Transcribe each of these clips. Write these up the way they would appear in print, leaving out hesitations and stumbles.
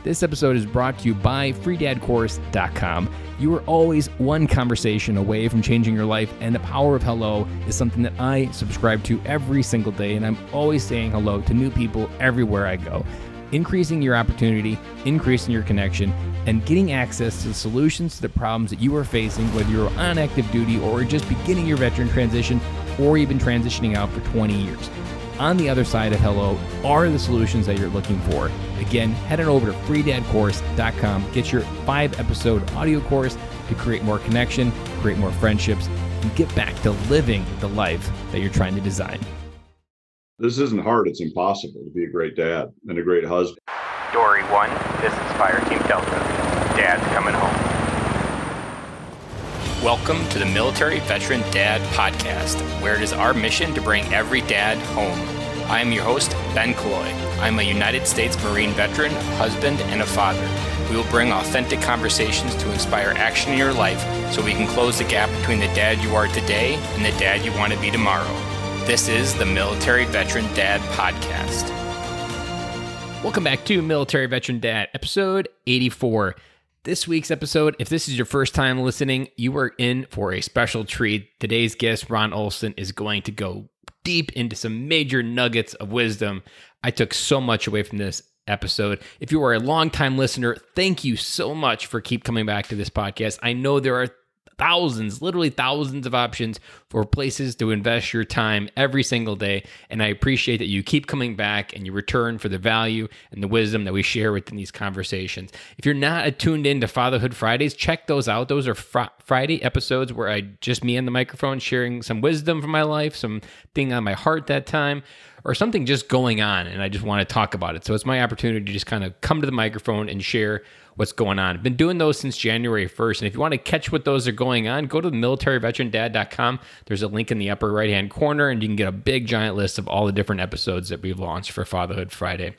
This episode is brought to you by freedadcourse.com. You are always one conversation away from changing your life, and the power of hello is something that I subscribe to every single day, and I'm always saying hello to new people everywhere I go. Increasing your opportunity, increasing your connection, and getting access to the solutions to the problems that you are facing, whether you're on active duty or just beginning your veteran transition or even transitioning out for 20 years. On the other side of hello are the solutions that you're looking for. Again, head on over to freedadcourse.com. Get your 5-episode audio course to create more connection, create more friendships, and get back to living the life that you're trying to design. This isn't hard. It's impossible to be a great dad and a great husband. Story 1, this is Fire Team Delta. Dad's coming home. Welcome to the Military Veteran Dad Podcast, where it is our mission to bring every dad home. I am your host, Ben Cloy. I'm a United States Marine veteran, husband, and a father. We will bring authentic conversations to inspire action in your life so we can close the gap between the dad you are today and the dad you want to be tomorrow. This is the Military Veteran Dad Podcast. Welcome back to Military Veteran Dad, episode 84. This week's episode, if this is your first time listening, you are in for a special treat. Today's guest, Ron Olson, is going to go deep into some major nuggets of wisdom. I took so much away from this episode. If you are a longtime listener, thank you so much for keep coming back to this podcast. I know there are thousands, literally thousands of options for places to invest your time every single day. And I appreciate that you keep coming back and you return for the value and the wisdom that we share within these conversations. If you're not tuned in to Fatherhood Fridays, check those out. Those are Friday episodes where I just me and the microphone sharing some wisdom from my life, something on my heart that time, or something just going on and I just want to talk about it. So it's my opportunity to just kind of come to the microphone and share what's going on. I've been doing those since January 1st. And if you want to catch what those are going on, go to militaryveterandad.com. There's a link in the upper right-hand corner, and you can get a big giant list of all the different episodes that we've launched for Fatherhood Friday.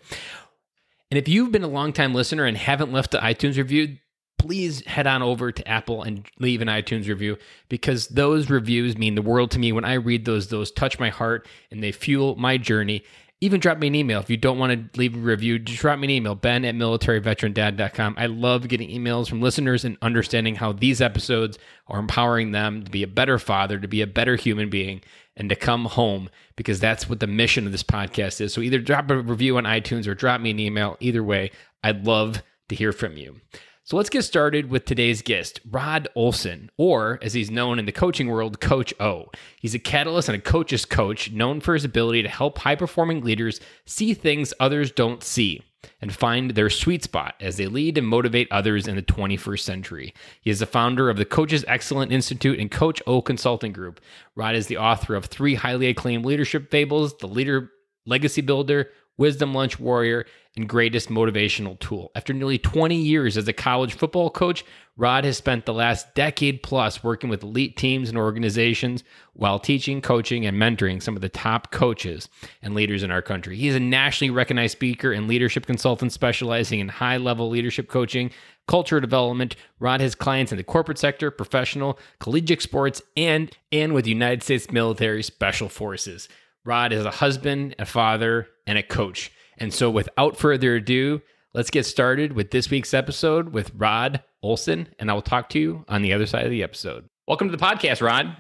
And if you've been a longtime listener and haven't left the iTunes review, please head on over to Apple and leave an iTunes review, because those reviews mean the world to me. When I read those touch my heart and they fuel my journey. Even drop me an email. If you don't want to leave a review, just drop me an email, ben@militaryveterandad.com. I love getting emails from listeners and understanding how these episodes are empowering them to be a better father, to be a better human being, and to come home, because that's what the mission of this podcast is. So either drop a review on iTunes or drop me an email. Either way, I'd love to hear from you. So let's get started with today's guest, Rod Olson, or as he's known in the coaching world, Coach O. He's a catalyst and a coach's coach, known for his ability to help high-performing leaders see things others don't see and find their sweet spot as they lead and motivate others in the 21st century. He is the founder of the Coaches Excellence Institute and Coach O Consulting Group. Rod is the author of 3 highly acclaimed leadership fables, The Leader Legacy Builder, Wisdom Lunch Warrior, and Greatest Motivational Tool. After nearly 20 years as a college football coach, Rod has spent the last decade plus working with elite teams and organizations while teaching, coaching, and mentoring some of the top coaches and leaders in our country. He is a nationally recognized speaker and leadership consultant specializing in high-level leadership coaching, culture development. Rod has clients in the corporate sector, professional, collegiate sports, and with the United States Military Special Forces. Rod is a husband, a father, and a coach. And so without further ado, let's get started with this week's episode with Rod Olson, and I will talk to you on the other side of the episode. Welcome to the podcast, Rod.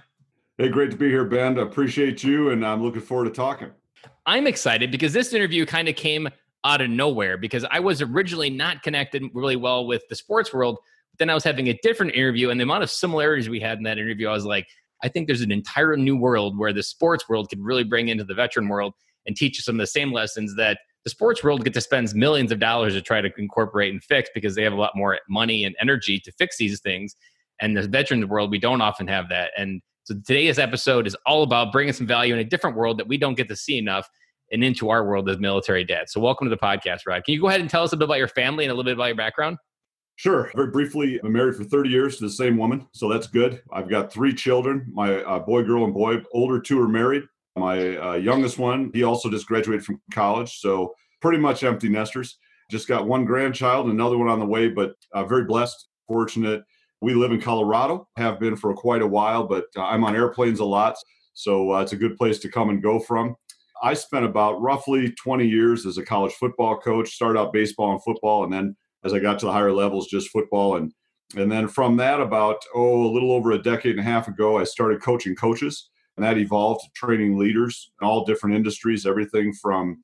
Hey, great to be here, Ben. I appreciate you, and I'm looking forward to talking. I'm excited because this interview kind of came out of nowhere, because I was originally not connected really well with the sports world, but then I was having a different interview, and the amount of similarities we had in that interview, I was like, I think there's an entire new world where the sports world could really bring into the veteran world and teach us some of the same lessons that the sports world get to spend millions of dollars to try to incorporate and fix, because they have a lot more money and energy to fix these things. And the veterans world, we don't often have that. And so today's episode is all about bringing some value in a different world that we don't get to see enough and into our world as military dads. So welcome to the podcast, Rod. Can you go ahead and tell us a bit about your family and a little bit about your background? Sure. Very briefly, I'm married for 30 years to the same woman, so that's good. I've got 3 children. My boy, girl, and boy. Older 2 are married. My youngest one, he also just graduated from college, so pretty much empty nesters. Just got 1 grandchild, another one on the way, but very blessed, fortunate. We live in Colorado, have been for quite a while, but I'm on airplanes a lot, so it's a good place to come and go from. I spent about roughly 20 years as a college football coach, started out baseball and football, and then as I got to the higher levels, just football. And then from that, about, a little over a decade and a half ago, I started coaching coaches, and that evolved to training leaders in all different industries, everything from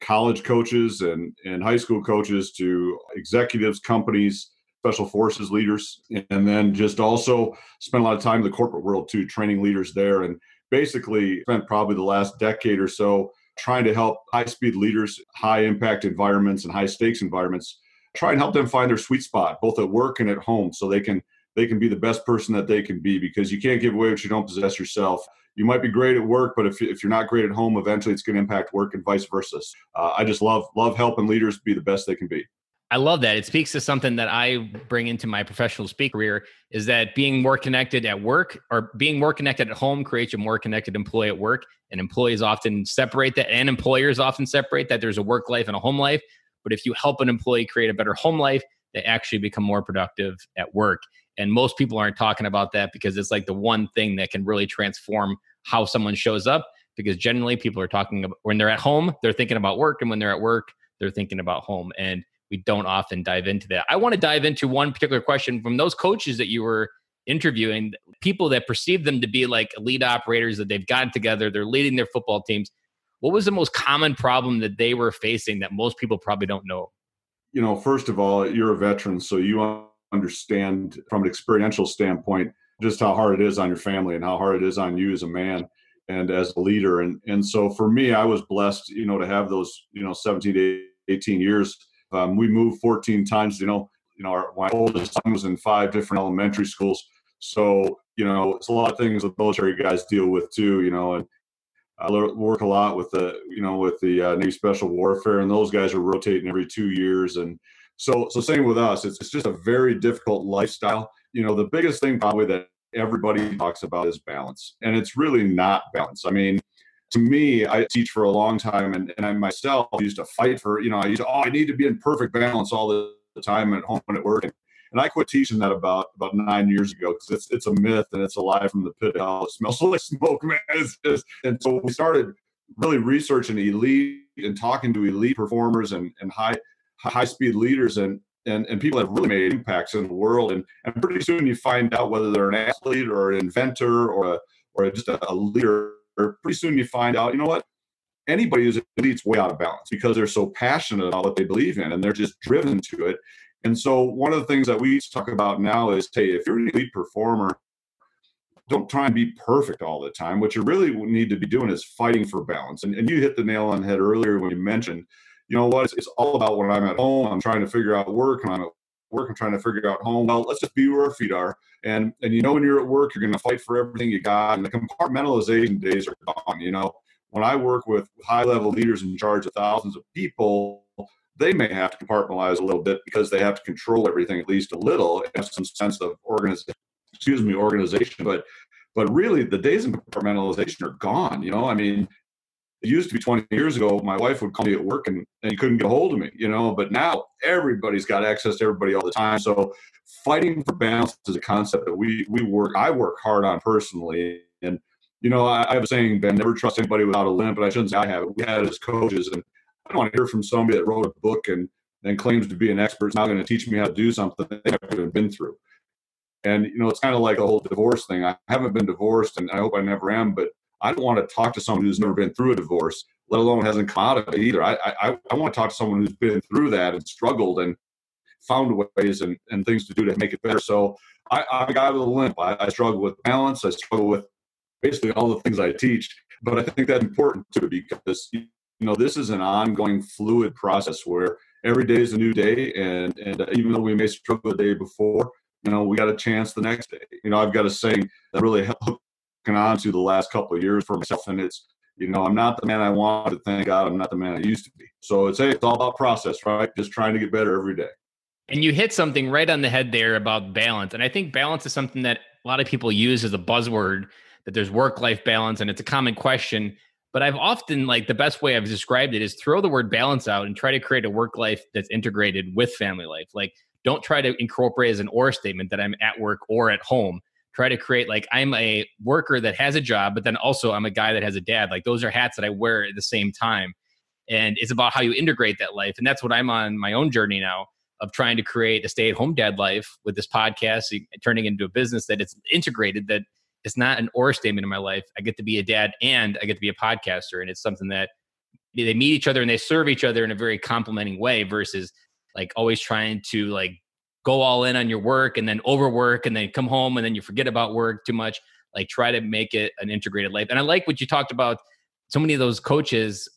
college coaches and high school coaches to executives, companies, special forces leaders, and then just also spent a lot of time in the corporate world too, training leaders there. And basically spent probably the last decade or so trying to help high-speed leaders, high-impact environments and high-stakes environments, try and help them find their sweet spot, both at work and at home, so they can be the best person that they can be, because you can't give away what you don't possess yourself. You might be great at work, but if you're not great at home, eventually it's going to impact work and vice versa. I just love helping leaders be the best they can be. I love that. It speaks to something that I bring into my professional speak career, is that being more connected at work or being more connected at home creates a more connected employee at work. And employees often separate that, and employers often separate that. There's a work life and a home life. But if you help an employee create a better home life, they actually become more productive at work. And most people aren't talking about that, because it's like the one thing that can really transform how someone shows up. Because generally people are talking about, when they're at home, they're thinking about work. And when they're at work, they're thinking about home. And we don't often dive into that. I want to dive into one particular question from those coaches that you were interviewing, people that perceive them to be like elite operators, that they've gotten together, they're leading their football teams. What was the most common problem that they were facing that most people probably don't know? First of all, you're a veteran, so you understand from an experiential standpoint just how hard it is on your family and how hard it is on you as a man and as a leader. And so for me, I was blessed, to have those, 17 to 18 years. We moved 14 times, my oldest son was in 5 different elementary schools. So, it's a lot of things that military guys deal with too, and I work a lot with the Navy Special Warfare, and those guys are rotating every 2 years. And so same with us. It's just a very difficult lifestyle. The biggest thing probably that everybody talks about is balance, and it's really not balance. I mean, to me, I teach for a long time, and I myself used to fight for, I need to be in perfect balance all the time at home and at work. And I quit teaching that about 9 years ago, because it's a myth and it's a lie from the pit of hell. It smells like smoke, man. And so we started really researching elite and talking to elite performers and high speed leaders and people that have really made impacts in the world. And pretty soon you find out whether they're an athlete or an inventor or just a leader. Or pretty soon you find out, anybody who's an elite's way out of balance, because they're so passionate about what they believe in and they're just driven to it. And so one of the things that we talk about now is, hey, if you're an elite performer, don't try and be perfect all the time. What you really need to be doing is fighting for balance. And you hit the nail on the head earlier when you mentioned, it's all about when I'm at home, I'm trying to figure out work, and I'm at work, I'm trying to figure out home. Well, let's just be where our feet are. And when you're at work, you're going to fight for everything you got. And the compartmentalization days are gone. When I work with high-level leaders in charge of thousands of people, they may have to compartmentalize a little bit because they have to control everything at least a little and have some sense of organization. But really, the days of compartmentalization are gone. I mean, it used to be 20 years ago, my wife would call me at work and you couldn't get a hold of me, but now everybody's got access to everybody all the time. So fighting for balance is a concept that I work hard on personally. And, I have a saying, Ben, never trust anybody without a limp, but I shouldn't say I have it. We had it as coaches, and I don't want to hear from somebody that wrote a book and then claims to be an expert, is now going to teach me how to do something they haven't been through. And, it's kind of like the whole divorce thing. I haven't been divorced, and I hope I never am, but I don't want to talk to someone who's never been through a divorce, let alone hasn't come out of it either. I want to talk to someone who's been through that and struggled and found ways and things to do to make it better. So I'm a guy with a limp. I struggle with balance. I struggle with basically all the things I teach. But I think that's important too, because this is an ongoing fluid process where every day is a new day. And even though we may struggle the day before, we got a chance the next day. I've got a saying that really helped on to the last couple of years for myself, and it's I'm not the man I wanted, thank God I'm not the man I used to be. So it's all about process, right? Just trying to get better every day. And you hit something right on the head there about balance. And I think balance is something that a lot of people use as a buzzword, that there's work-life balance, and it's a common question. But I've often, the best way I've described it is throw the word balance out and try to create a work life that's integrated with family life. Don't try to incorporate as an or statement that I'm at work or at home. Try to create I'm a worker that has a job, but then also I'm a guy that has a dad. Those are hats that I wear at the same time. And it's about how you integrate that life. And that's what I'm on my own journey now. of trying to create a stay-at-home dad life with this podcast, turning into a business that it's integrated, that it's not an or statement in my life. I get to be a dad and I get to be a podcaster. And it's something that they meet each other and they serve each other in a very complimenting way versus like always trying to like go all in on your work and then overwork and then come home and then you forget about work too much. Like try to make it an integrated life. And I like what you talked about. So many of those coaches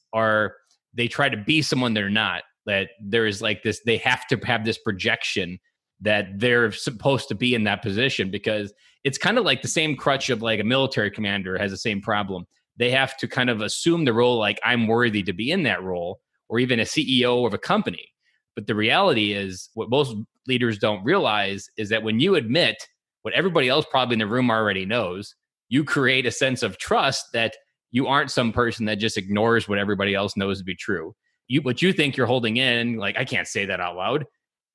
they try to be someone they're not, that there is like this, they have to have this projection that they're supposed to be in that position, because it's kind of like the same crutch of like a military commander has the same problem. They have to kind of assume the role, like I'm worthy to be in that role, or even a CEO of a company. But the reality is what most leaders don't realize is that when you admit what everybody else probably in the room already knows, you create a sense of trust that you aren't some person that just ignores what everybody else knows to be true. What you think you're holding in, like, I can't say that out loud.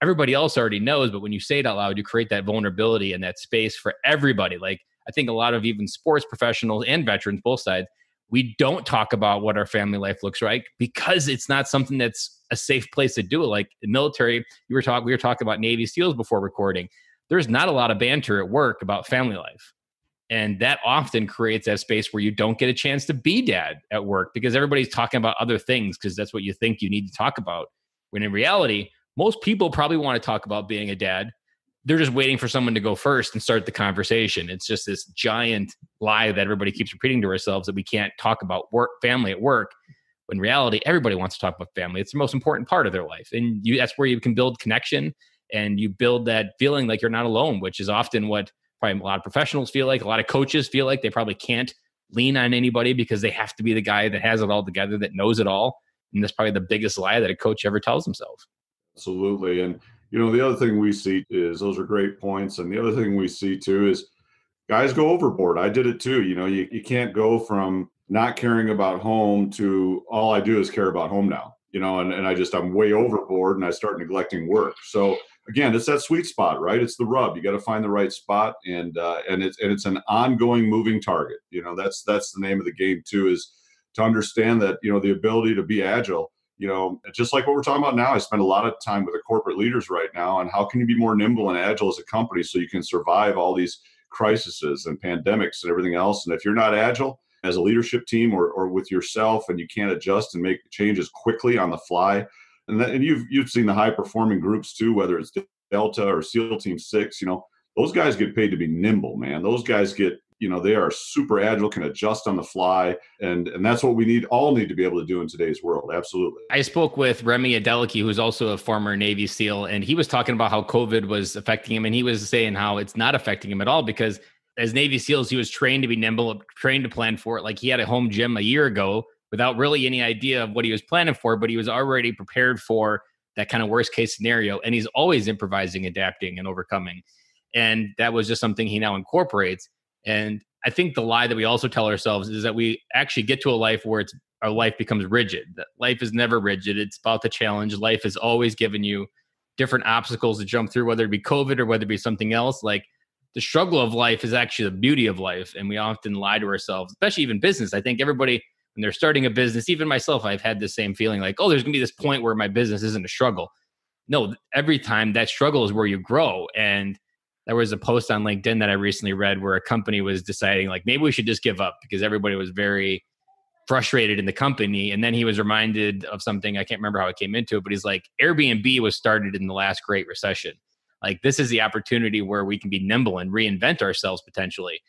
Everybody else already knows, but when you say it out loud, you create that vulnerability and that space for everybody. Like, I think a lot of even sports professionals and veterans, both sides, we don't talk about what our family life looks like because it's not something that's a safe place to do it. Like the military, we were talking about Navy SEALs before recording. There's not a lot of banter at work about family life. And that often creates that space where you don't get a chance to be dad at work because everybody's talking about other things because that's what you think you need to talk about. When in reality, most people probably want to talk about being a dad. They're just waiting for someone to go first and start the conversation. It's just this giant lie that everybody keeps repeating to ourselves that we can't talk about family at work. When in reality, everybody wants to talk about family. It's the most important part of their life. And that's where you can build connection and you build that feeling like you're not alone, which is often what probably a lot of professionals feel like. A lot of coaches feel like they probably can't lean on anybody because they have to be the guy that has it all together, that knows it all. And that's probably the biggest lie that a coach ever tells himself. Absolutely. And, the other thing we see is those are great points. And the other thing we see too is guys go overboard. I did it too. You can't go from not caring about home to all I do is care about home now, and I'm way overboard and I start neglecting work. So again, it's that sweet spot, right? It's the rub. You got to find the right spot, and it's an ongoing moving target. That's the name of the game too, is to understand that the ability to be agile. Just like what we're talking about now, I spend a lot of time with the corporate leaders right now on how can you be more nimble and agile as a company so you can survive all these crises and pandemics and everything else. And if you're not agile as a leadership team or with yourself and you can't adjust and make changes quickly on the fly, and you've seen the high performing groups too, whether it's Delta or SEAL Team 6, those guys get paid to be nimble, man. Those guys get, they are super agile, can adjust on the fly. And that's what we all need to be able to do in today's world. Absolutely. I spoke with Remy Adeleke, who's also a former Navy SEAL, and he was talking about how COVID was affecting him. And he was saying how it's not affecting him at all because as Navy SEALs, he was trained to be nimble, trained to plan for it. Like he had a home gym a year ago without really any idea of what he was planning for, but he was already prepared for that kind of worst case scenario. And he's always improvising, adapting, and overcoming. And that was just something he now incorporates. And I think the lie that we also tell ourselves is that we actually get to a life where our life becomes rigid. That life is never rigid. It's about the challenge. Life is always giving you different obstacles to jump through, whether it be COVID or whether it be something else. Like the struggle of life is actually the beauty of life. And we often lie to ourselves, especially even business. I think everybody, when they're starting a business, even myself, I've had the same feeling like, oh, there's going to be this point where my business isn't a struggle. No, every time that struggle is where you grow. And there was a post on LinkedIn that I recently read where a company was deciding like, maybe we should just give up because everybody was very frustrated in the company. And then he was reminded of something. I can't remember how it came into it, but he's like, Airbnb was started in the last Great Recession. Like this is the opportunity where we can be nimble and reinvent ourselves potentially.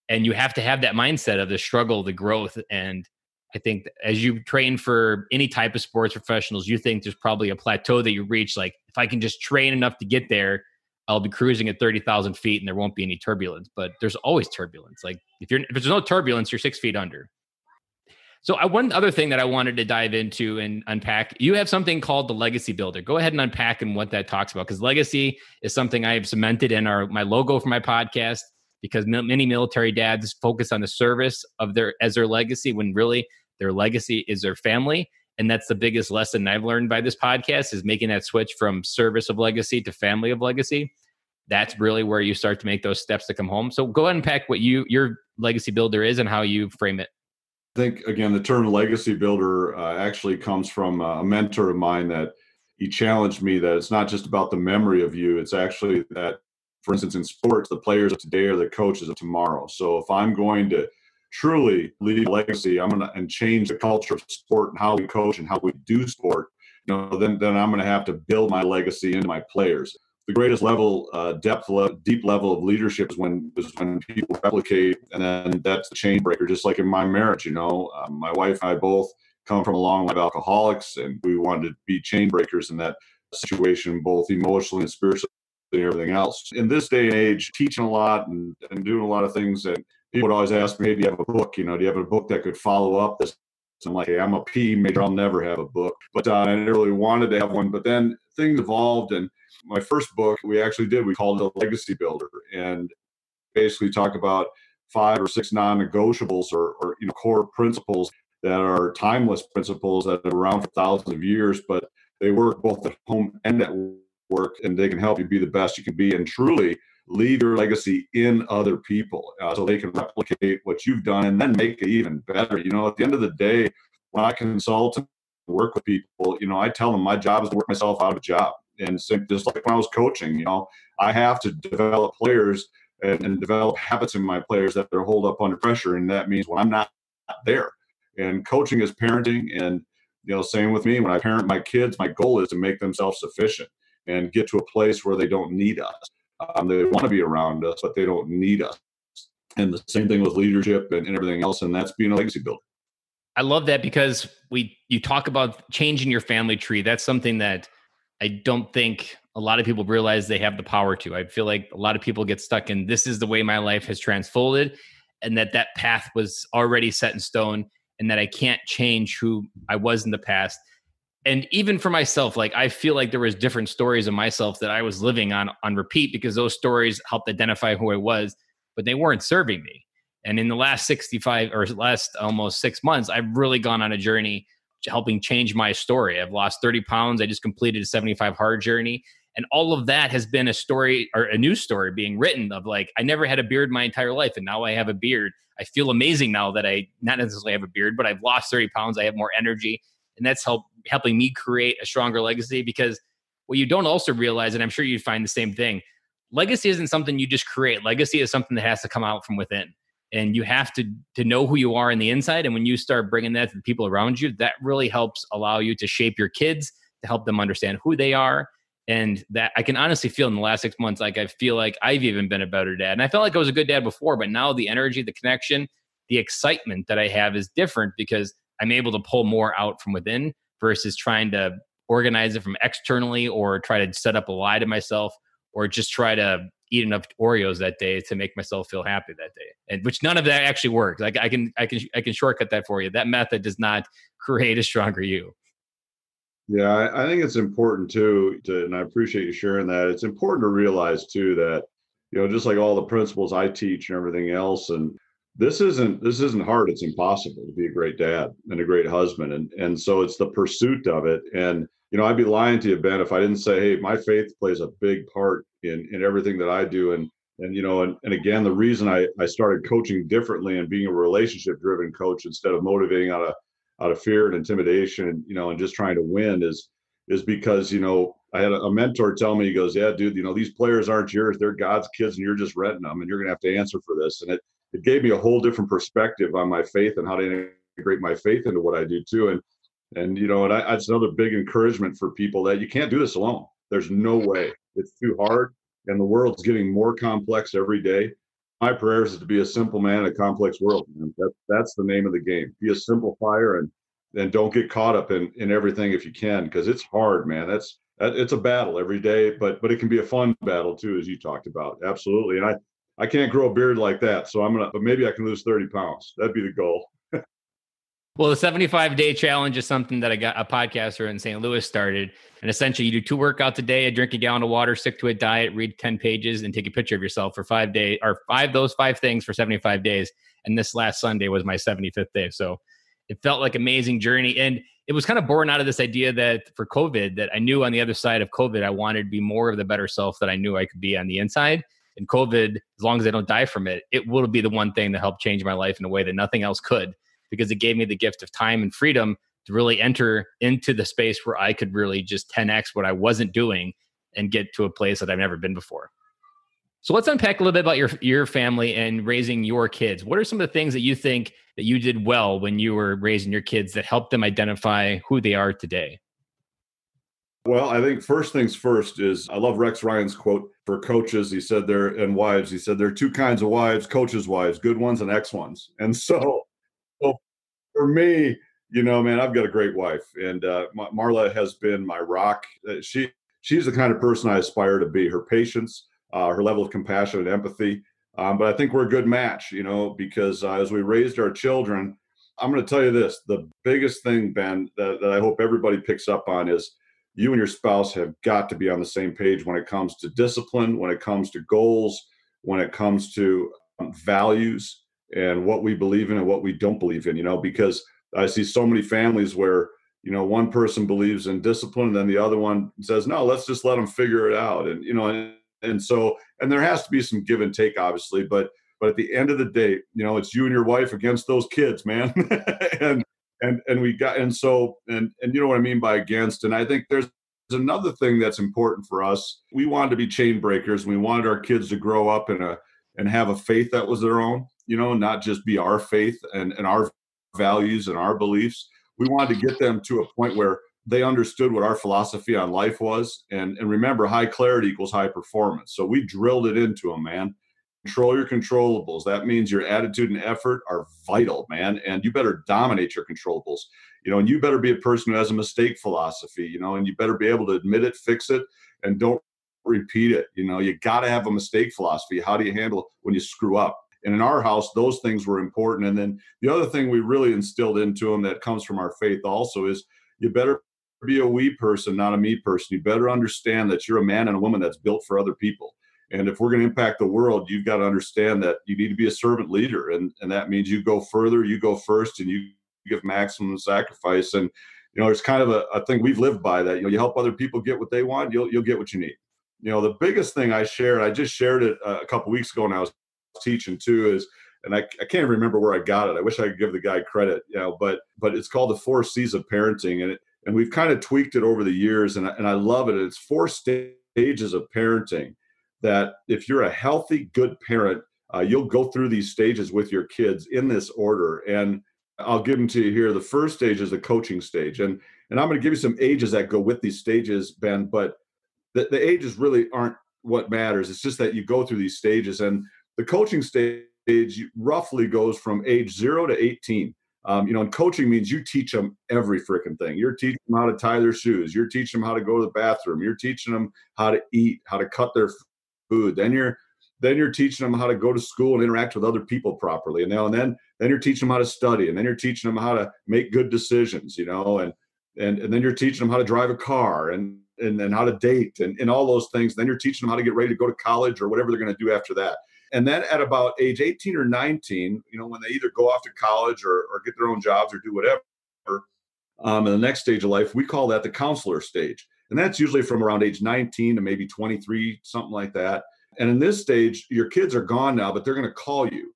And you have to have that mindset of the struggle, the growth. And I think as you train for any type of sports professionals, you think there's probably a plateau that you reach. Like if I can just train enough to get there, I'll be cruising at 30,000 feet and there won't be any turbulence, but there's always turbulence. Like if there's no turbulence, you're 6 feet under. So one other thing that I wanted to dive into and unpack, you have something called the Legacy Builder. Go ahead and unpack and what that talks about. Because legacy is something I have cemented in my logo for my podcast, because many military dads focus on the service of their legacy when really their legacy is their family. And that's the biggest lesson I've learned by this podcast is making that switch from service of legacy to family of legacy. That's really where you start to make those steps to come home. So go ahead and unpack what your Legacy Builder is and how you frame it. I think, again, the term legacy builder actually comes from a mentor of mine that he challenged me that it's not just about the memory of you. It's actually that, for instance, in sports, the players of today are the coaches of tomorrow. So if I'm going to truly leave a legacy, I'm going to and change the culture of sport and how we coach and how we do sport, then I'm going to have to build my legacy into my players. The greatest level, deep level of leadership is when people replicate, and then that's the chain breaker. Just like in my marriage, my wife and I both come from a long line of alcoholics, and we wanted to be chain breakers in that situation, both emotionally and spiritually and everything else. In this day and age, teaching a lot and doing a lot of things, and people would always ask me, hey, do you have a book? Do you have a book that could follow up this? I'm like, hey, I'm a PE major. I'll never have a book. But I never really wanted to have one. But then things evolved, and my first book we called it A Legacy Builder, and basically talk about 5 or 6 non-negotiables or core principles that are timeless principles that are around for thousands of years, but they work both at home and at work, and they can help you be the best you can be and truly leave your legacy in other people so they can replicate what you've done and then make it even better. At the end of the day, when I consult and work with people, I tell them my job is to work myself out of a job. And just like when I was coaching, I have to develop players and develop habits in my players that they're hold up under pressure. And that means when I'm not there. And coaching is parenting. And, same with me. When I parent my kids, my goal is to make them self-sufficient and get to a place where they don't need us. They want to be around us, but they don't need us. And the same thing with leadership and everything else. And that's being a legacy builder. I love that because you talk about changing your family tree. That's something that I don't think a lot of people realize they have the power to. I feel like a lot of people get stuck in, this is the way my life has transfolded, and that path was already set in stone, and that I can't change who I was in the past. And even for myself, like I feel like there was different stories of myself that I was living on repeat because those stories helped identify who I was, but they weren't serving me. And in the last almost 6 months, I've really gone on a journey helping change my story. I've lost 30 pounds. I just completed a 75 hard journey. And all of that has been a story or a new story being written of like, I never had a beard my entire life. And now I have a beard. I feel amazing now that I not necessarily have a beard, but I've lost 30 pounds. I have more energy. And that's helping me create a stronger legacy, because what you don't also realize, and I'm sure you find the same thing, legacy isn't something you just create. Legacy is something that has to come out from within. And you have to know who you are in the inside. And when you start bringing that to the people around you, that really helps allow you to shape your kids, to help them understand who they are. And that I can honestly feel in the last 6 months, like I feel like I've even been a better dad. And I felt like I was a good dad before, but now the energy, the connection, the excitement that I have is different because I'm able to pull more out from within versus trying to organize it from externally or try to set up a lie to myself or just try to eat enough Oreos that day to make myself feel happy that day. And which none of that actually works. Like I can shortcut that for you. That method does not create a stronger you. Yeah, I think it's important too, and I appreciate you sharing that. It's important to realize too that, just like all the principles I teach and everything else, and this isn't hard. It's impossible to be a great dad and a great husband. And so it's the pursuit of it. And, I'd be lying to you, Ben, if I didn't say, hey, my faith plays a big part in everything that I do. And again, the reason I started coaching differently and being a relationship driven coach instead of motivating out of fear and intimidation, and just trying to win is because, I had a mentor tell me, he goes, yeah, dude, these players aren't yours. They're God's kids and you're just renting them and you're going to have to answer for this. And it gave me a whole different perspective on my faith and how to integrate my faith into what I do too. And that's another big encouragement for people that you can't do this alone. There's no way. It's too hard. And the world's getting more complex every day. My prayers is to be a simple man in a complex world. That's the name of the game. Be a simple fire and don't get caught up in everything if you can, because it's hard, man. It's a battle every day, but it can be a fun battle too, as you talked about. Absolutely. And I can't grow a beard like that. So but maybe I can lose 30 pounds. That'd be the goal. Well, the 75-day challenge is something that a podcaster in St. Louis started. And essentially you do 2 workouts a day, drink a gallon of water, stick to a diet, read 10 pages, and take a picture of yourself for 5 days, or those 5 things for 75 days. And this last Sunday was my 75th day. So it felt like an amazing journey. And it was kind of born out of this idea that for COVID, that I knew on the other side of COVID, I wanted to be more of the better self that I knew I could be on the inside. And COVID, as long as I don't die from it, it will be the one thing that helped change my life in a way that nothing else could, because it gave me the gift of time and freedom to really enter into the space where I could really just 10x what I wasn't doing and get to a place that I've never been before. So let's unpack a little bit about your family and raising your kids. What are some of the things that you think that you did well when you were raising your kids that helped them identify who they are today? Well, I think first things first is I love Rex Ryan's quote for coaches. He said and wives, he said there are two kinds of wives, coaches' wives, good ones and ex ones. And so for me, man, I've got a great wife, and Marla has been my rock. She's the kind of person I aspire to be. Her patience, her level of compassion and empathy. But I think we're a good match, because as we raised our children, I'm going to tell you this: the biggest thing, Ben, that I hope everybody picks up on is you and your spouse have got to be on the same page when it comes to discipline, when it comes to goals, when it comes to values and what we believe in and what we don't believe in, because I see so many families where, one person believes in discipline and then the other one says, no, let's just let them figure it out. And there has to be some give and take, obviously, but at the end of the day, it's you and your wife against those kids, man. and we got, and you know what I mean by against. And I think there's another thing that's important for us. We wanted to be chain breakers. We wanted our kids to grow up and have a faith that was their own, not just be our faith and our values and our beliefs. We wanted to get them to a point where they understood what our philosophy on life was. And remember, high clarity equals high performance. So we drilled it into them, man. Control your controllables. That means your attitude and effort are vital, man. And you better dominate your controllables, and you better be a person who has a mistake philosophy, and you better be able to admit it, fix it, and don't repeat it. You got to have a mistake philosophy. How do you handle when you screw up? And in our house, those things were important. And then the other thing we really instilled into them that comes from our faith also is you better be a we person, not a me person. You better understand that you're a man and a woman that's built for other people. And if we're going to impact the world, you've got to understand that you need to be a servant leader. And that means you go further, you go first, and you give maximum sacrifice. And, it's kind of a thing we've lived by that, you help other people get what they want, you'll get what you need. The biggest thing I just shared it a couple of weeks ago when I was teaching too is, and I can't remember where I got it. I wish I could give the guy credit, but it's called the 4 C's of parenting. And we've kind of tweaked it over the years. And I love it. It's 4 stages of parenting that if you're a healthy, good parent, you'll go through these stages with your kids in this order. And I'll give them to you here. The first stage is the coaching stage. And I'm going to give you some ages that go with these stages, Ben, but the ages really aren't what matters. It's just that you go through these stages. And the coaching stage roughly goes from age 0 to 18. And coaching means you teach them every freaking thing. You're teaching them how to tie their shoes. You're teaching them how to go to the bathroom. You're teaching them how to eat, how to cut their food. Then you're teaching them how to go to school and interact with other people properly. And then you're teaching them how to study, and then you're teaching them how to make good decisions, and then you're teaching them how to drive a car and how to date and all those things. Then you're teaching them how to get ready to go to college or whatever they're going to do after that. And then at about age 18 or 19, when they either go off to college or get their own jobs or do whatever, in the next stage of life, we call that the counselor stage. And that's usually from around age 19 to maybe 23, something like that. And in this stage, your kids are gone now, but they're going to call you.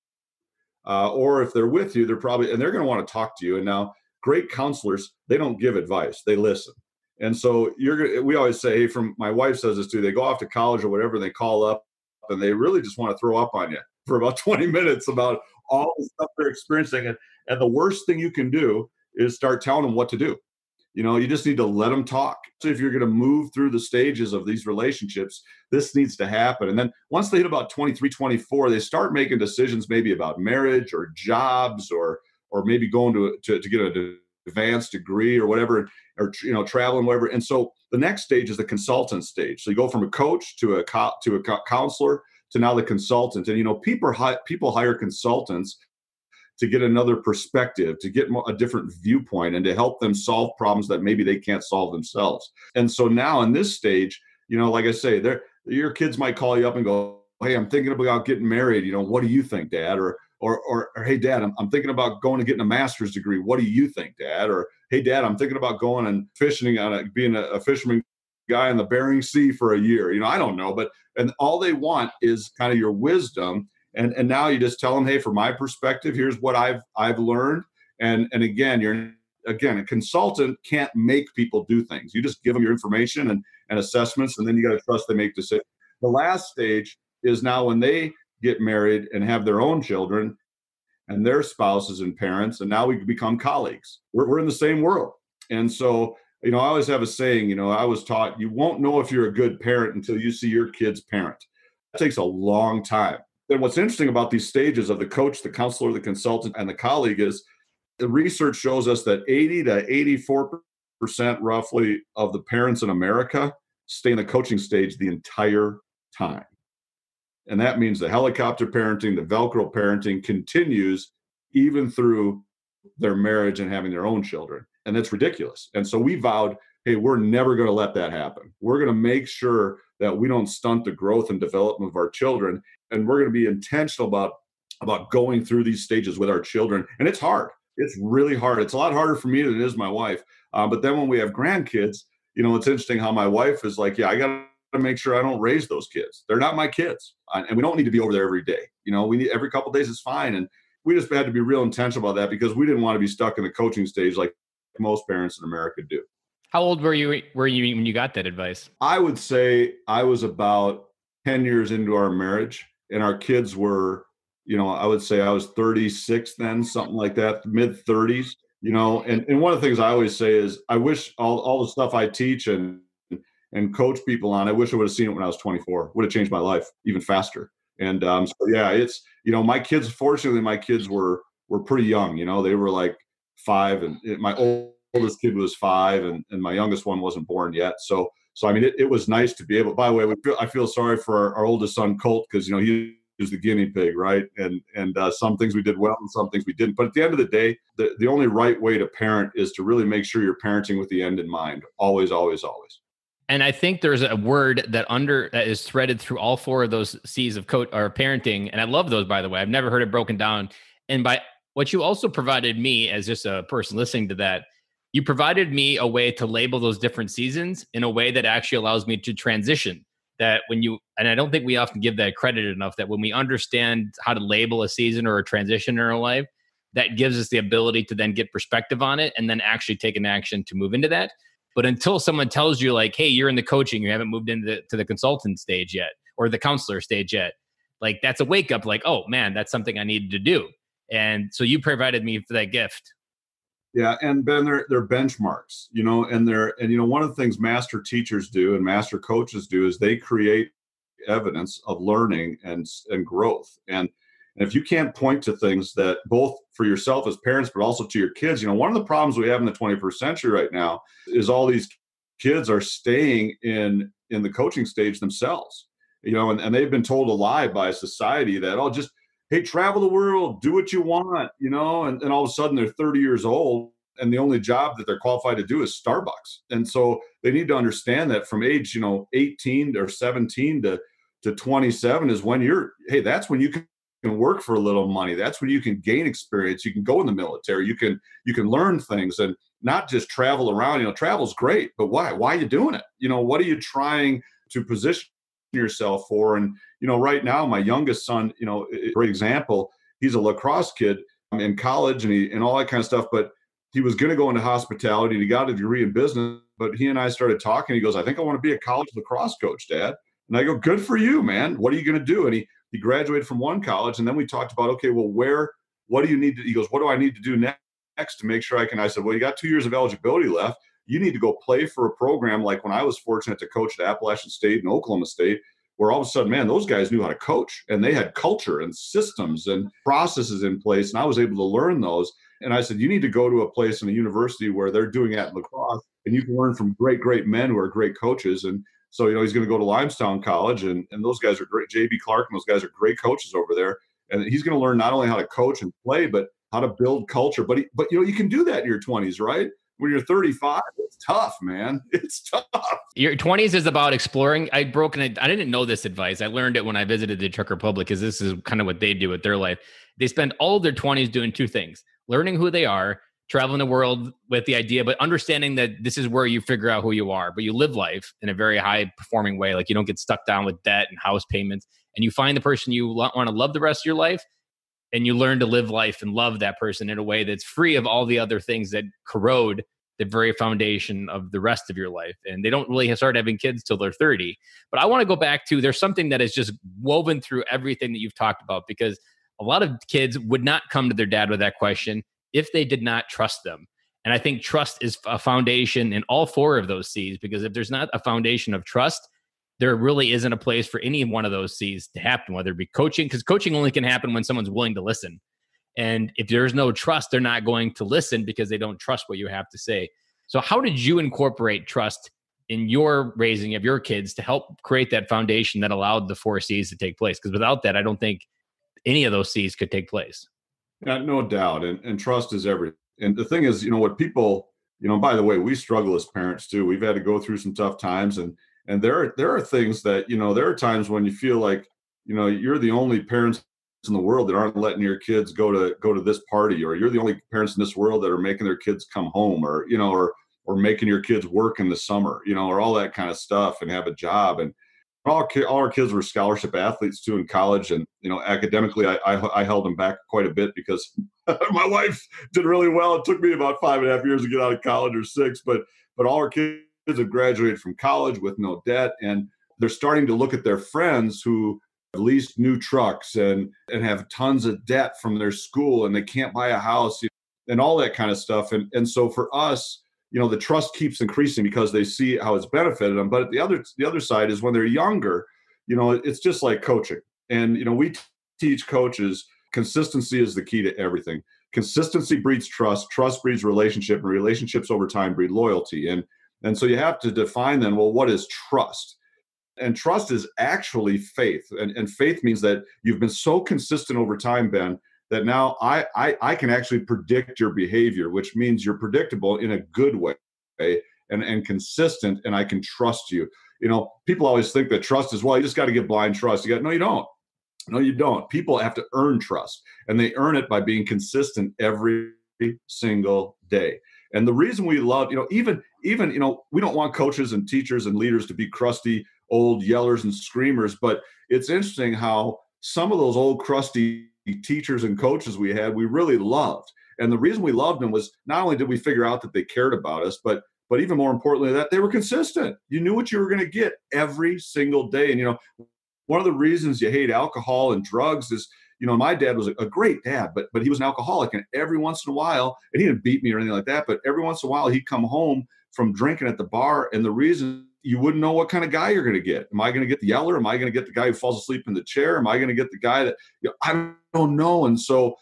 Or if they're with you, they're going to want to talk to you. And now great counselors, they don't give advice, they listen. And so we always say, hey, my wife says this too, they go off to college or whatever, and they call up and they really just want to throw up on you for about 20 minutes about all the stuff they're experiencing. And the worst thing you can do is start telling them what to do. You just need to let them talk. So if you're going to move through the stages of these relationships, this needs to happen. And then once they hit about 23, 24, they start making decisions maybe about marriage or jobs or maybe going to get an advanced degree or whatever, or traveling, whatever. And so the next stage is the consultant stage. So you go from a coach to a counselor to now the consultant. And people hire consultants to get another perspective, to get a different viewpoint, and to help them solve problems that maybe they can't solve themselves. And so now in this stage, like I say, your kids might call you up and go, hey, I'm thinking about getting married. What do you think, Dad? Or hey, Dad, I'm thinking about going and getting a master's degree. What do you think, Dad? Or hey, Dad, I'm thinking about going and fishing being a fisherman guy in the Bering Sea for a year. I don't know, and all they want is kind of your wisdom. And now you just tell them, hey, from my perspective, here's what I've learned. And again, again, a consultant can't make people do things. You just give them your information and assessments, and then you got to trust they make decisions. The last stage is now when they get married and have their own children and their spouses and parents, and now we become colleagues. We're in the same world. And so, I always have a saying, I was taught, you won't know if you're a good parent until you see your kid's parent. That takes a long time. And what's interesting about these stages of the coach, the counselor, the consultant, and the colleague is the research shows us that 80 to 84% roughly of the parents in America stay in the coaching stage the entire time. And that means the helicopter parenting, the Velcro parenting continues even through their marriage and having their own children. And that's ridiculous. And so we vowed, hey, we're never going to let that happen. We're going to make sure that we don't stunt the growth and development of our children. And we're going to be intentional about going through these stages with our children. And it's hard. It's really hard. It's a lot harder for me than it is my wife. But then when we have grandkids, it's interesting how my wife is like, yeah, I got to make sure I don't raise those kids. They're not my kids. And we don't need to be over there every day. We need every couple of days is fine. And we just had to be real intentional about that because we didn't want to be stuck in the coaching stage like most parents in America do. How old were you when you got that advice? I would say I was about 10 years into our marriage, and our kids were, I would say I was 36 then, something like that, mid 30s, and one of the things I always say is I wish all the stuff I teach and coach people on, I wish I would have seen it when I was 24, would have changed my life even faster. And so, yeah, it's, my kids, fortunately, my kids were pretty young, they were like 5, and my oldest kid was 5, and my youngest one wasn't born yet. So I mean, it was nice to be able, by the way, I feel sorry for our oldest son, Colt, because, he was the guinea pig, right? And some things we did well and some things we didn't. But at the end of the day, the only right way to parent is to really make sure you're parenting with the end in mind. Always, always, always. And I think there's a word that is threaded through all 4 of those C's of parenting. And I love those, by the way. I've never heard it broken down. And by what you also provided me as just a person listening to that, you provided me a way to label those different seasons in a way that actually allows me to transition. That and I don't think we often give that credit enough, that when we understand how to label a season or a transition in our life, that gives us the ability to then get perspective on it and then actually take an action to move into that. But until someone tells you like, hey, you're in the coaching, you haven't moved into the consultant stage yet, or the counselor stage yet, like that's a wake up, like, oh man, that's something I needed to do. And so you provided me for that gift. Yeah. And Ben, they're benchmarks, and one of the things master teachers do and master coaches do is they create evidence of learning and growth. And if you can't point to things that both for yourself as parents, but also to your kids, one of the problems we have in the 21st century right now is all these kids are staying in the coaching stage themselves, and they've been told a lie by society that, just, hey, travel the world, do what you want, and all of a sudden they're 30 years old and the only job that they're qualified to do is Starbucks. And so they need to understand that from age, 18 or 17 to 27 is when that's when you can work for a little money. That's when you can gain experience. You can go in the military. You can learn things and not just travel around. Travel's great, but why? Why are you doing it? What are you trying to position yourself for? And, right now, my youngest son, a great example, he's a lacrosse kid in college and all that kind of stuff, but he was going to go into hospitality and he got a degree in business, but he and I started talking. He goes, I think I want to be a college lacrosse coach, Dad. And I go, good for you, man. What are you going to do? And he graduated from one college. And then we talked about, okay, well, what do you need to, he goes, what do I need to do next to make sure I said, well, you got 2 years of eligibility left. You need to go play for a program like when I was fortunate to coach at Appalachian State and Oklahoma State, where all of a sudden, man, those guys knew how to coach and they had culture and systems and processes in place. And I was able to learn those. And I said, you need to go to a place in a university where they're doing that in lacrosse and you can learn from great, great men who are great coaches. And so, he's going to go to Limestone College and those guys are great. J.B. Clark and those guys are great coaches over there. And he's going to learn not only how to coach and play, but how to build culture. But you can do that in your 20s, right? When you're 35, it's tough, man. It's tough. Your 20s is about exploring. I didn't know this advice. I learned it when I visited the Czech Republic, because this is kind of what they do with their life. They spend all of their 20s doing 2 things: learning who they are, traveling the world with the idea, but understanding that this is where you figure out who you are, but you live life in a very high performing way. Like you don't get stuck down with debt and house payments, and you find the person you want to love the rest of your life. and you learn to live life and love that person in a way that's free of all the other things that corrode the very foundation of the rest of your life. And they don't really start having kids till they're 30. But I want to go back to, there's something that is just woven through everything that you've talked about, because a lot of kids would not come to their dad with that question if they did not trust them. And I think trust is a foundation in all four of those C's, because if there's not a foundation of trust, there really isn't a place for any one of those C's to happen, whether it be coaching, because coaching only can happen when someone's willing to listen. And if there's no trust, they're not going to listen because they don't trust what you have to say. So how did you incorporate trust in your raising of your kids to help create that foundation that allowed the four C's to take place? Because without that, I don't think any of those C's could take place. Yeah, no doubt. And trust is everything. And the thing is, what people, by the way, we struggle as parents too. We've had to go through some tough times, and there are things that, there are times when you feel like, you're the only parents in the world that aren't letting your kids go to this party, or you're the only parents in this world that are making their kids come home, or making your kids work in the summer, or all that kind of stuff, and have a job. And all our kids were scholarship athletes too in college, and academically I held them back quite a bit because my wife did really well. It took me about 5.5 years to get out of college, or 6, but all our kids have graduated from college with no debt, and they're starting to look at their friends who leased new trucks and have tons of debt from their school, and they can't buy a house, and all that kind of stuff. And so for us, the trust keeps increasing because they see how it's benefited them. But the other side is when they're younger, it's just like coaching. And, we teach coaches consistency is the key to everything. Consistency breeds trust, trust breeds relationship, and relationships over time breed loyalty. And so you have to define then, well, what is trust? And trust is actually faith. And faith means that you've been so consistent over time, Ben, that now I can actually predict your behavior, which means you're predictable in a good way and consistent, and I can trust you. People always think that trust is, well, you just got to get blind trust. No, you don't. No, you don't. People have to earn trust, and they earn it by being consistent every single day. And the reason we love, even we don't want coaches and teachers and leaders to be crusty old yellers and screamers, but it's interesting how some of those old crusty teachers and coaches we had, we really loved. And the reason we loved them was not only did we figure out that they cared about us, but even more importantly, that they were consistent. You knew what you were going to get every single day. And, one of the reasons you hate alcohol and drugs is, my dad was a great dad, but he was an alcoholic. And every once in a while, and he didn't beat me or anything like that, but every once in a while he'd come home from drinking at the bar. And the reason, you wouldn't know what kind of guy you're going to get. Am I going to get the yeller? Am I going to get the guy who falls asleep in the chair? Am I going to get the guy that, I don't know. And so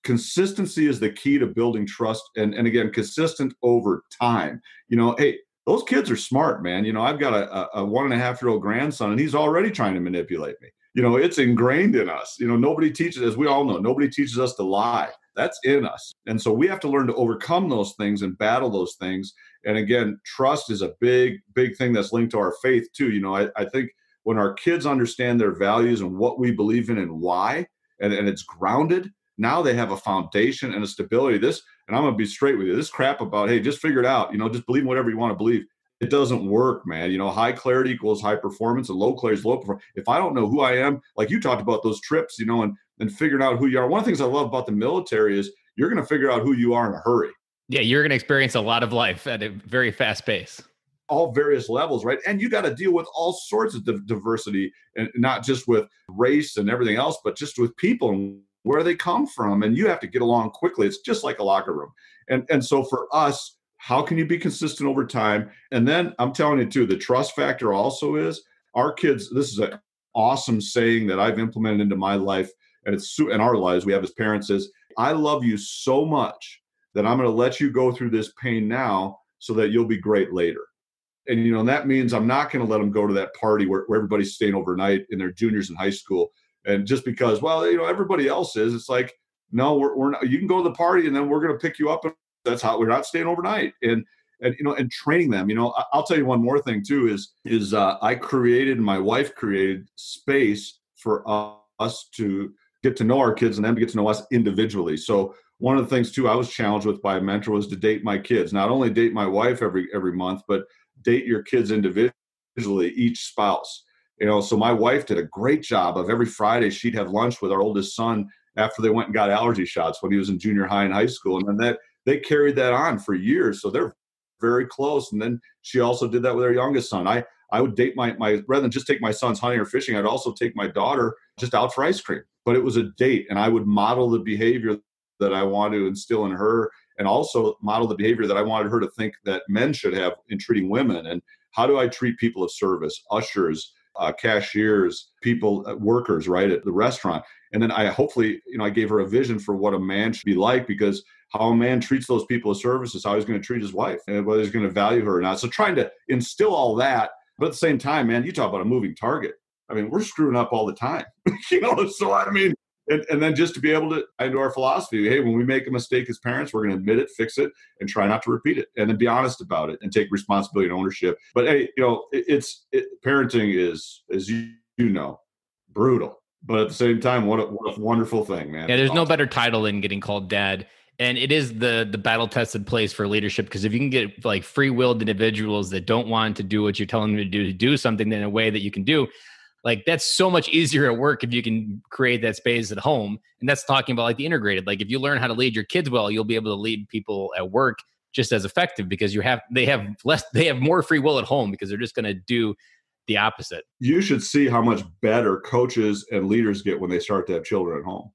consistency is the key to building trust. And again, consistent over time. Hey, those kids are smart, man. I've got a 1.5-year-old grandson, and he's already trying to manipulate me. It's ingrained in us. Nobody teaches, as we all know, nobody teaches us to lie. That's in us. And so we have to learn to overcome those things and battle those things. And again, trust is a big, big thing that's linked to our faith too. I think when our kids understand their values and what we believe in and why, and it's grounded, now they have a foundation and a stability. And I'm going to be straight with you, this crap about, hey, just figure it out, just believe in whatever you want to believe. It doesn't work, man. High clarity equals high performance, and low clarity is low performance. If I don't know who I am, like you talked about those trips, and figuring out who you are. One of the things I love about the military is you're going to figure out who you are in a hurry. Yeah, you're going to experience a lot of life at a very fast pace. All various levels, right? And you got to deal with all sorts of diversity, and not just with race and everything else, but just with people and where they come from. And you have to get along quickly. It's just like a locker room. And so for us, how can you be consistent over time? And then I'm telling you too, the trust factor also is our kids. This is an awesome saying that I've implemented into my life, and it's in our lives we have as parents, is I love you so much that I'm going to let you go through this pain now so that you'll be great later. And, that means I'm not going to let them go to that party where everybody's staying overnight in their juniors in high school. And just because, well, everybody else is, it's like, no, we're not, you can go to the party and then we're going to pick you up. And that's how we're not staying overnight. And training them, I'll tell you one more thing too, is I created, my wife created space for us to get to know our kids and them to get to know us individually. So one of the things too I was challenged with by a mentor was to date my kids. Not only date my wife every month, but date your kids individually, each spouse. So my wife did a great job of every Friday she'd have lunch with our oldest son after they went and got allergy shots when he was in junior high and high school. And then they carried that on for years. So they're very close. And then she also did that with her youngest son. I would date my rather than just take my sons hunting or fishing, I'd also take my daughter just out for ice cream. But it was a date, and I would model the behavior that I want to instill in her, and also model the behavior that I wanted her to think that men should have in treating women. And how do I treat people of service, ushers, cashiers, people, workers, right, at the restaurant? And then I gave her a vision for what a man should be like, because how a man treats those people of service is how he's going to treat his wife, and whether he's going to value her or not. So trying to instill all that, but at the same time, man, you talk about a moving target. I mean, we're screwing up all the time, so I mean, and then just to be able to, into our philosophy, hey, when we make a mistake as parents, we're going to admit it, fix it, and try not to repeat it, and then be honest about it and take responsibility and ownership. But hey, parenting is, as you know, brutal. But at the same time, what a wonderful thing, man. Yeah, there's no better title than getting called dad. And it is the battle-tested place for leadership, because if you can get like free-willed individuals that don't want to do what you're telling them to do something in a way that you can do, like that's so much easier at work if you can create that space at home. And that's talking about like the integrated. Like if you learn how to lead your kids well, you'll be able to lead people at work just as effective, because they have more free will at home, because they're just going to do the opposite. You should see how much better coaches and leaders get when they start to have children at home,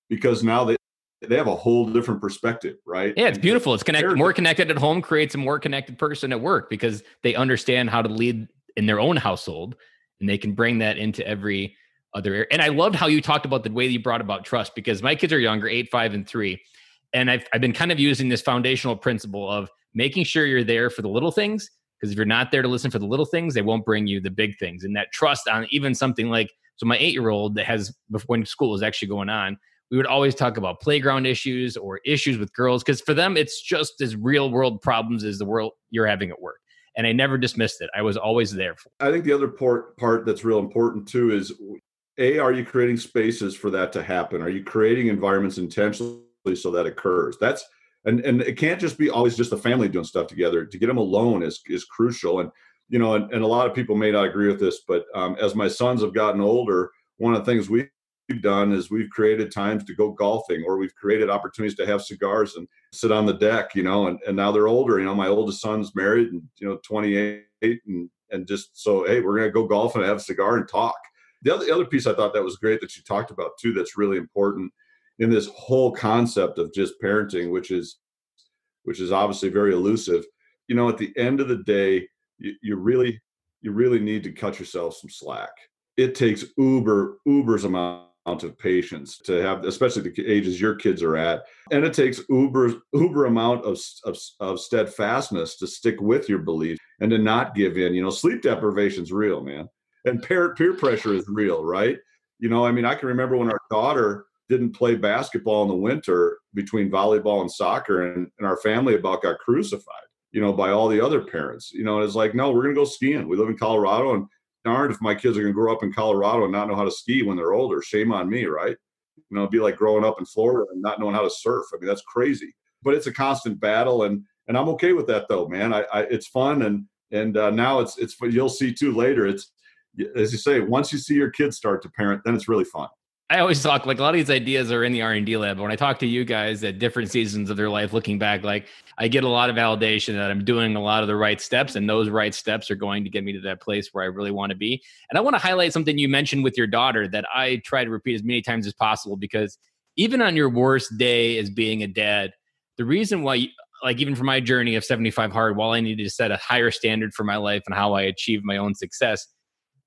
because now they have a whole different perspective, right? Yeah, it's beautiful. It's connected. More connected at home creates a more connected person at work, because they understand how to lead in their own household, and they can bring that into every other area. And I loved how you talked about the way that you brought about trust, because my kids are younger, 8, 5, and 3. And I've been kind of using this foundational principle of making sure you're there for the little things, because if you're not there to listen for the little things, they won't bring you the big things. And that trust on even something like, so my 8-year-old that has, when school was actually going on, we would always talk about playground issues or issues with girls, because for them, it's just as real world problems as the world you're having at work. And I never dismissed it. I was always there for it. I think the other part that's real important too is, are you creating spaces for that to happen? Are you creating environments intentionally so that occurs? And it can't just be always just the family doing stuff together. To get them alone is crucial. And, and a lot of people may not agree with this, but as my sons have gotten older, one of the things we've done is we've created times to go golfing, or we've created opportunities to have cigars and sit on the deck, and now they're older. My oldest son's married and, 28, and just so, hey, we're going to go golf and have a cigar and talk. The other piece I thought that was great that you talked about too, that's really important in this whole concept of just parenting, which is obviously very elusive. At the end of the day, you really need to cut yourself some slack. It takes uber's amount of patience to have, especially the ages your kids are at. And it takes uber amount of steadfastness to stick with your beliefs and to not give in. Sleep deprivation is real, man. And peer pressure is real, right? I can remember when our daughter didn't play basketball in the winter between volleyball and soccer, and our family about got crucified, by all the other parents. It's like, no, we're going to go skiing. We live in Colorado, and darn if my kids are going to grow up in Colorado and not know how to ski when they're older. Shame on me, right? It'd be like growing up in Florida and not knowing how to surf. I mean, that's crazy. But it's a constant battle, and I'm okay with that though, man. It's fun, and now it's you'll see too later. It's, as you say, once you see your kids start to parent, then it's really fun. I always talk, like, a lot of these ideas are in the R&D lab. But when I talk to you guys at different seasons of their life, looking back, like, I get a lot of validation that I'm doing a lot of the right steps, and those right steps are going to get me to that place where I really want to be. And I want to highlight something you mentioned with your daughter that I try to repeat as many times as possible, because even on your worst day as being a dad, the reason why, like, even for my journey of 75 Hard, while I needed to set a higher standard for my life and how I achieve my own success,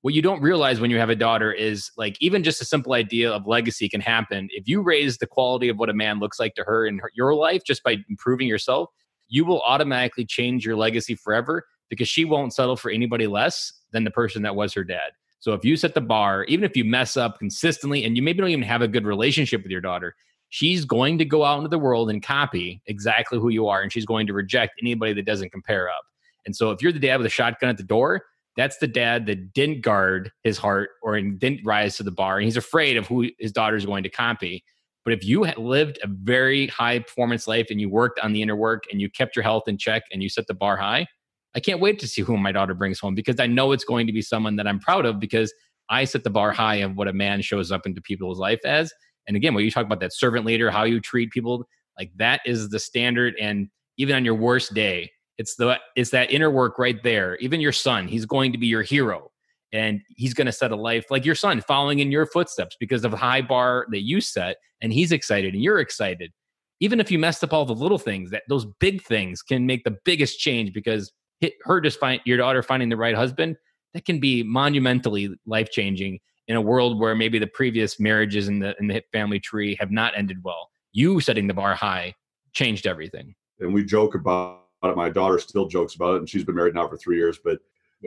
what you don't realize when you have a daughter is, like, even just a simple idea of legacy can happen. If you raise the quality of what a man looks like to her in your life, just by improving yourself, you will automatically change your legacy forever, because she won't settle for anybody less than the person that was her dad. So if you set the bar, even if you mess up consistently and you maybe don't even have a good relationship with your daughter, she's going to go out into the world and copy exactly who you are. And she's going to reject anybody that doesn't compare up. And so if you're the dad with a shotgun at the door, that's the dad that didn't guard his heart or didn't rise to the bar. And he's afraid of who his daughter is going to copy. But if you lived a very high performance life and you worked on the inner work and you kept your health in check and you set the bar high, I can't wait to see who my daughter brings home, because I know it's going to be someone that I'm proud of, because I set the bar high of what a man shows up into people's life as. And again, when you talk about that servant leader, how you treat people, like that is the standard. And even on your worst day, it's that inner work right there. Even your son, he's going to be your hero. And he's going to set a life like your son, following in your footsteps because of the high bar that you set. And he's excited and you're excited. Even if you messed up all the little things, that those big things can make the biggest change, because your daughter finding the right husband, that can be monumentally life changing in a world where maybe the previous marriages in the family tree have not ended well. You setting the bar high changed everything. And we joke about it. My daughter still jokes about it, and she's been married now for 3 years. But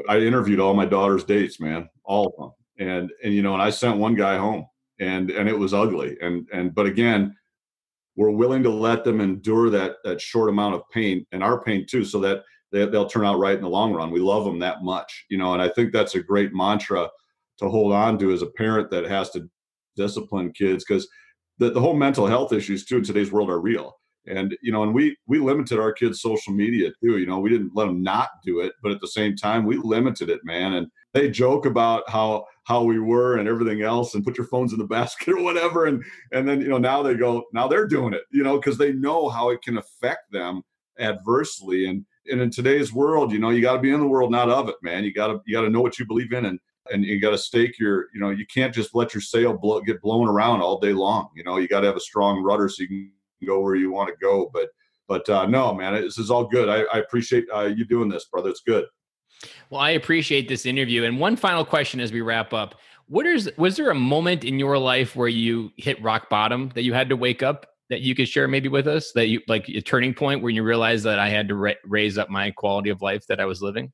I interviewed all my daughter's dates, man, all of them. And I sent one guy home, and it was ugly. But again, we're willing to let them endure that short amount of pain, and our pain too, so that they'll turn out right in the long run. We love them that much, and I think that's a great mantra to hold on to as a parent that has to discipline kids, because the whole mental health issues too in today's world are real. And we limited our kids' social media too. We didn't let them not do it, but at the same time we limited it, man. And they joke about how we were and everything else, and put your phones in the basket or whatever. And then now they're doing it, because they know how it can affect them adversely. And in today's world, you got to be in the world, not of it, man. You got to know what you believe in, and you got to stake your, you can't just let your sail get blown around all day long. You got to have a strong rudder so you can go where you want to go. But no, man, this is all good. I appreciate you doing this, brother. It's good. Well, I appreciate this interview. And one final question as we wrap up: was there a moment in your life where you hit rock bottom, that you had to wake up, that you could share maybe with us, that you like a turning point where you realized that I had to raise up my quality of life that I was living?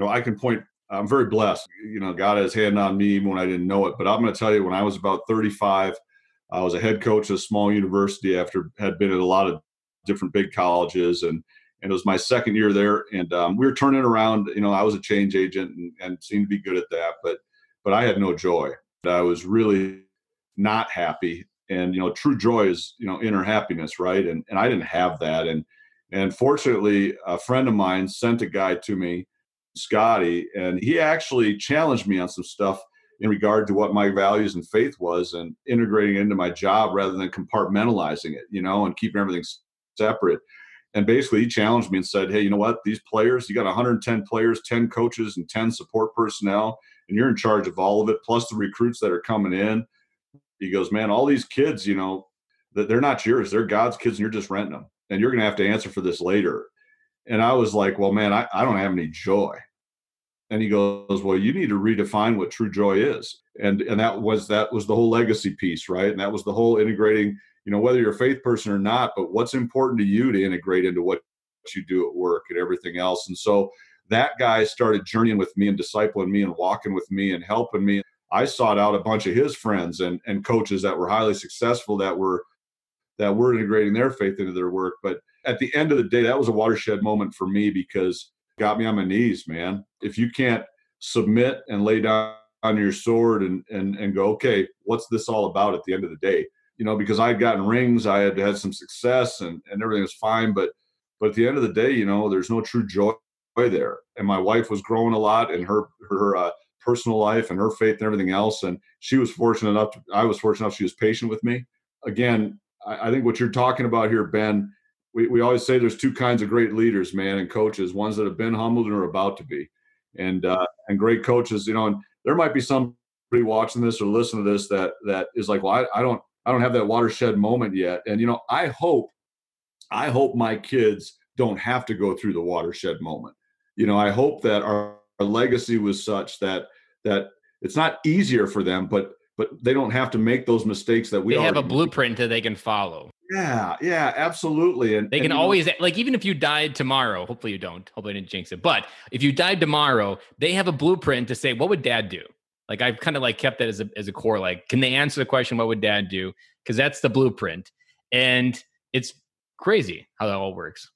I can point. I'm very blessed. God has hand on me even when I didn't know it. But I'm going to tell you, when I was about 35, I was a head coach at a small university after had been at a lot of different big colleges, and it was my second year there. And we were turning around. I was a change agent and seemed to be good at that, but I had no joy. I was really not happy. And true joy is inner happiness, right? And I didn't have that. And fortunately, a friend of mine sent a guy to me, Scotty, and he actually challenged me on some stuff in regard to what my values and faith was, and integrating it into my job rather than compartmentalizing it, and keeping everything separate. And basically he challenged me and said, hey, you know what, these players, you got 110 players, 10 coaches and 10 support personnel, and you're in charge of all of it, plus the recruits that are coming in. He goes, man, all these kids, that they're not yours. They're God's kids, and you're just renting them. And you're going to have to answer for this later. And I was like, well, man, I don't have any joy. And he goes, well, you need to redefine what true joy is. And that was the whole legacy piece, right? And that was the whole integrating, whether you're a faith person or not, but what's important to you to integrate into what you do at work and everything else. And so that guy started journeying with me and discipling me and walking with me and helping me. I sought out a bunch of his friends and coaches that were highly successful, that were integrating their faith into their work. But at the end of the day, that was a watershed moment for me, because it got me on my knees, man. If you can't submit and lay down your sword and go, okay, what's this all about at the end of the day? Because I had gotten rings, I had had some success, and everything was fine. But at the end of the day, there's no true joy there. And my wife was growing a lot in her personal life and her faith and everything else. And I was fortunate enough she was patient with me. Again, I think what you're talking about here, Ben, we always say there's two kinds of great leaders, man, and coaches, ones that have been humbled and are about to be. And great coaches, and there might be somebody watching this or listening to this that is like, well, I don't have that watershed moment yet. And, I hope my kids don't have to go through the watershed moment. I hope that our legacy was such that it's not easier for them, but they don't have to make those mistakes that we have a blueprint that they can follow. Yeah, absolutely. And they can always, like, even if you died tomorrow, hopefully you don't, hopefully I didn't jinx it. But if you died tomorrow, they have a blueprint to say, what would dad do? Like, I've kind of like kept that as a core, like, can they answer the question, what would dad do? Because that's the blueprint. And it's crazy how that all works.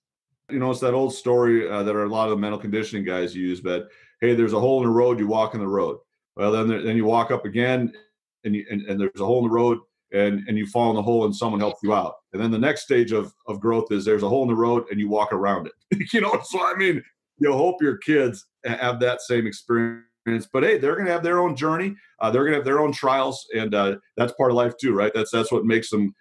It's that old story that a lot of the mental conditioning guys use, but hey, there's a hole in the road, you walk in the road. Well, then you walk up again and there's a hole in the road, and you fall in the hole and someone helps you out. And then the next stage of growth is there's a hole in the road and you walk around it. So I mean, you hope your kids have that same experience But hey, they're going to have their own journey. They're going to have their own trials, and that's part of life too, right? That's what makes them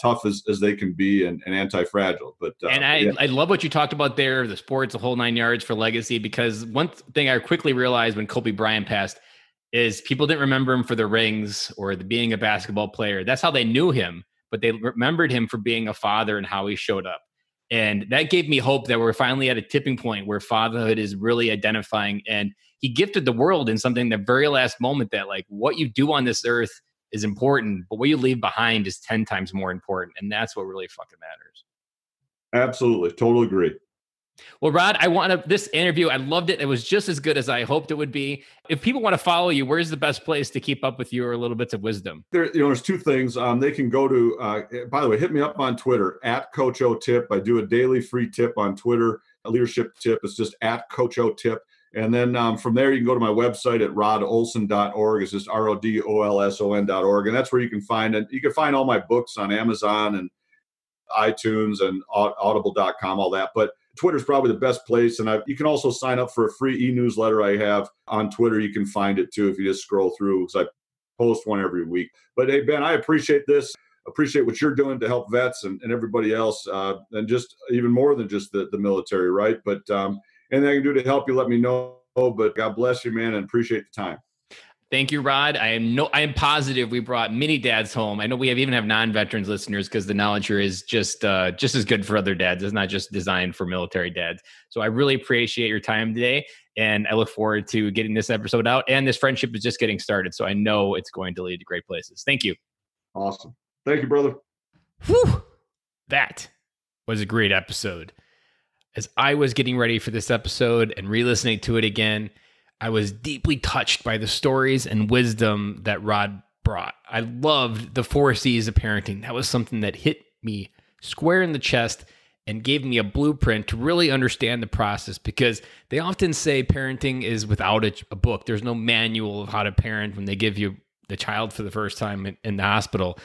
tough as they can be, and anti-fragile. But and I love what you talked about there, the sports, the whole 9 yards for legacy, because one thing I quickly realized when Kobe Bryant passed is people didn't remember him for the rings or being a basketball player. That's how they knew him, but they remembered him for being a father and how he showed up. And that gave me hope that we're finally at a tipping point where fatherhood is really identifying. And he gifted the world in something, the very last moment, that like what you do on this earth is important, but what you leave behind is 10 times more important. And that's what really fucking matters. Absolutely. Totally agree. Well, Rod, this interview, I loved it. It was just as good as I hoped it would be. If people want to follow you, where's the best place to keep up with your little bits of wisdom? There's two things. They can go to, by the way, hit me up on Twitter, @CoachOTip. I do a daily free tip on Twitter, a leadership tip. It's just @CoachOTip. And then from there, you can go to my website at rodolson.org. It's just RODOLSON.org. And that's where you can find it. You can find all my books on Amazon and iTunes and audible.com, all that. But Twitter's probably the best place. And you can also sign up for a free e-newsletter I have on Twitter. You can find it too if you just scroll through, because I post one every week. But hey, Ben, I appreciate this. Appreciate what you're doing to help vets and everybody else, and just even more than just the military, right? But anything I can do to help you, let me know. But God bless you, man, and appreciate the time. Thank you, Rod. I am positive we brought many dads home. I know we even have non-veterans listeners, because the knowledge here is just as good for other dads. It's not just designed for military dads. So I really appreciate your time today, and I look forward to getting this episode out. And this friendship is just getting started, so I know it's going to lead to great places. Thank you. Awesome. Thank you, brother. Whew. That was a great episode. As I was getting ready for this episode and re-listening to it again, I was deeply touched by the stories and wisdom that Rod brought. I loved the 4 C's of parenting. That was something that hit me square in the chest and gave me a blueprint to really understand the process, because they often say parenting is without a book. There's no manual of how to parent when they give you the child for the first time in the hospital.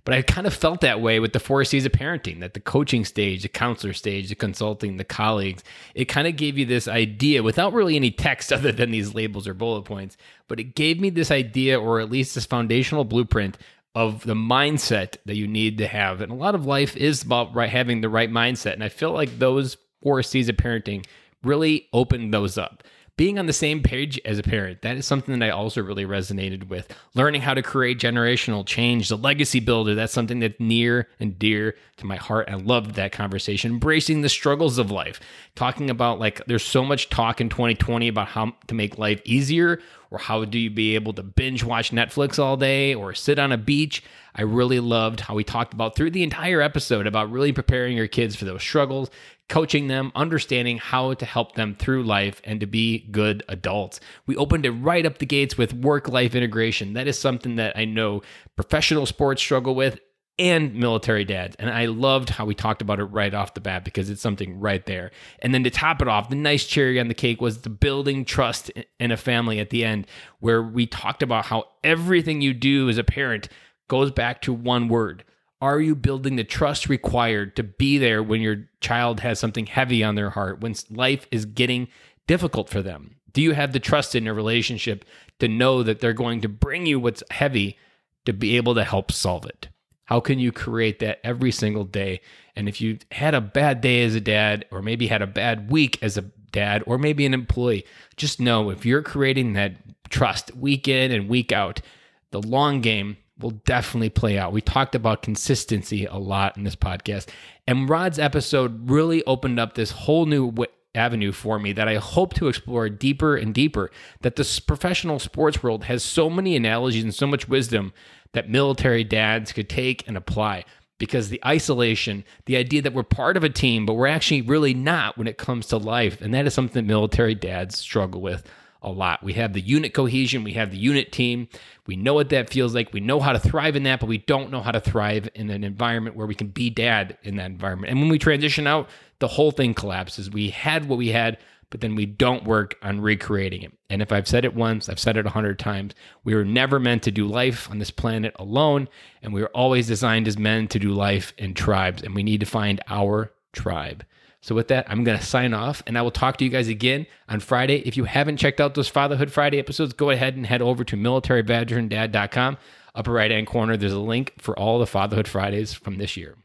But I kind of felt that way with the 4 C's of parenting, that the coaching stage, the counselor stage, the consulting, the colleagues, it kind of gave you this idea without really any text other than these labels or bullet points. But it gave me this idea, or at least this foundational blueprint of the mindset that you need to have. And a lot of life is about having the right mindset. And I feel like those 4 C's of parenting really opened those up. Being on the same page as a parent, that is something that I also really resonated with. Learning how to create generational change, the legacy builder, that's something that's near and dear to my heart. I loved that conversation. Embracing the struggles of life. Talking about, like, there's so much talk in 2020 about how to make life easier, or how do you be able to binge watch Netflix all day or sit on a beach. I really loved how we talked about through the entire episode about really preparing your kids for those struggles, coaching them, understanding how to help them through life and to be good adults. We opened it right up the gates with work-life integration. That is something that I know professional sports struggle with, and military dads. And I loved how we talked about it right off the bat, because it's something right there. And then to top it off, the nice cherry on the cake was the building trust in a family at the end, where we talked about how everything you do as a parent goes back to one word. Are you building the trust required to be there when your child has something heavy on their heart, when life is getting difficult for them? Do you have the trust in your relationship to know that they're going to bring you what's heavy to be able to help solve it? How can you create that every single day? And if you had a bad day as a dad, or maybe had a bad week as a dad, or maybe an employee, just know if you're creating that trust week in and week out, the long game will definitely play out. We talked about consistency a lot in this podcast, and Rod's episode really opened up this whole new avenue for me that I hope to explore deeper and deeper, that this professional sports world has so many analogies and so much wisdom that military dads could take and apply. Because the isolation, the idea that we're part of a team, but we're actually really not when it comes to life. And that is something that military dads struggle with a lot. We have the unit cohesion, we have the unit team. We know what that feels like. We know how to thrive in that, but we don't know how to thrive in an environment where we can be dad in that environment. And when we transition out, the whole thing collapses. We had what we had, but then we don't work on recreating it. And if I've said it once, I've said it 100 times. We were never meant to do life on this planet alone, and we were always designed as men to do life in tribes, and we need to find our tribe. So with that, I'm going to sign off, and I will talk to you guys again on Friday. If you haven't checked out those Fatherhood Friday episodes, go ahead and head over to militaryveterandad.com. Upper right-hand corner, there's a link for all the Fatherhood Fridays from this year.